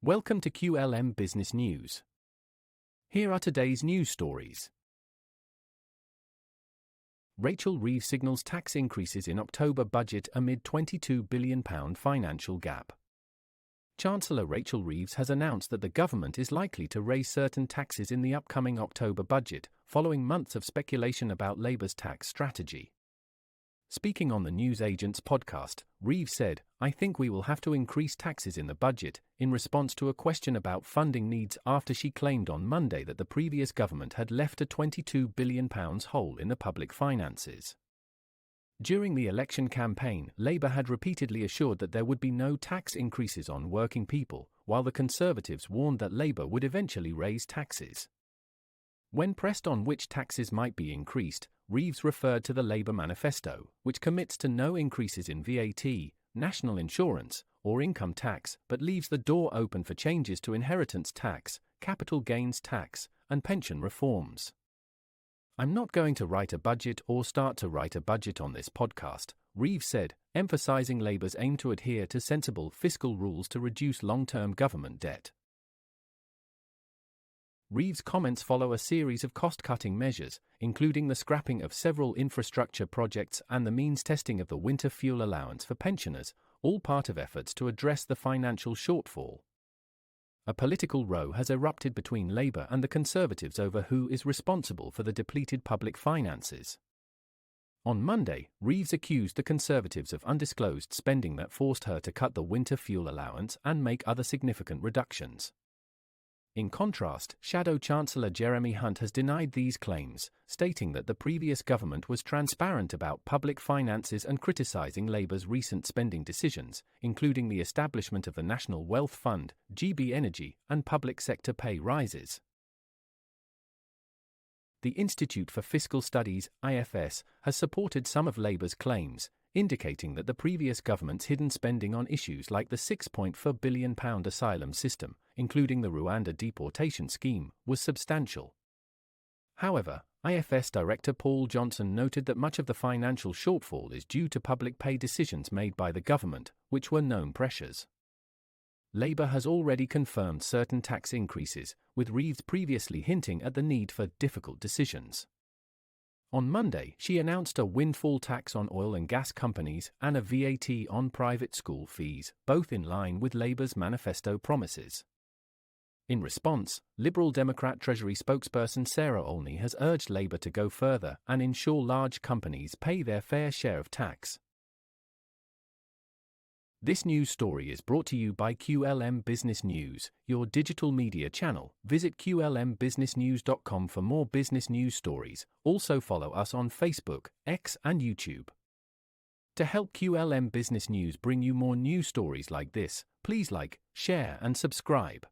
Welcome to QLM Business News. Here are today's news stories. Rachel Reeves signals tax increases in October budget amid £22 billion financial gap. Chancellor Rachel Reeves has announced that the government is likely to raise certain taxes in the upcoming October budget, following months of speculation about Labour's tax strategy. Speaking on the News Agents podcast, Reeves said, "I think we will have to increase taxes in the budget," in response to a question about funding needs after she claimed on Monday that the previous government had left a £22 billion hole in the public finances. During the election campaign, Labour had repeatedly assured that there would be no tax increases on working people, while the Conservatives warned that Labour would eventually raise taxes. When pressed on which taxes might be increased, Reeves referred to the Labour manifesto, which commits to no increases in VAT, national insurance, or income tax, but leaves the door open for changes to inheritance tax, capital gains tax, and pension reforms. "I'm not going to write a budget or start to write a budget on this podcast," Reeves said, emphasising Labour's aim to adhere to sensible fiscal rules to reduce long-term government debt. Reeves' comments follow a series of cost-cutting measures, including the scrapping of several infrastructure projects and the means testing of the winter fuel allowance for pensioners, all part of efforts to address the financial shortfall. A political row has erupted between Labour and the Conservatives over who is responsible for the depleted public finances. On Monday, Reeves accused the Conservatives of undisclosed spending that forced her to cut the winter fuel allowance and make other significant reductions. In contrast, Shadow Chancellor Jeremy Hunt has denied these claims, stating that the previous government was transparent about public finances and criticising Labour's recent spending decisions, including the establishment of the National Wealth Fund, GB Energy, and public sector pay rises. The Institute for Fiscal Studies, IFS, has supported some of Labour's claims, indicating that the previous government's hidden spending on issues like the £6.4 billion asylum system, including the Rwanda deportation scheme, was substantial. However, IFS Director Paul Johnson noted that much of the financial shortfall is due to public pay decisions made by the government, which were known pressures. Labour has already confirmed certain tax increases, with Reeves previously hinting at the need for difficult decisions. On Monday, she announced a windfall tax on oil and gas companies and a VAT on private school fees, both in line with Labour's manifesto promises. In response, Liberal Democrat Treasury spokesperson Sarah Olney has urged Labour to go further and ensure large companies pay their fair share of tax. This news story is brought to you by QLM Business News, your digital media channel. Visit qlmbusinessnews.com for more business news stories. Also follow us on Facebook, X, and YouTube. To help QLM Business News bring you more news stories like this, please like, share, and subscribe.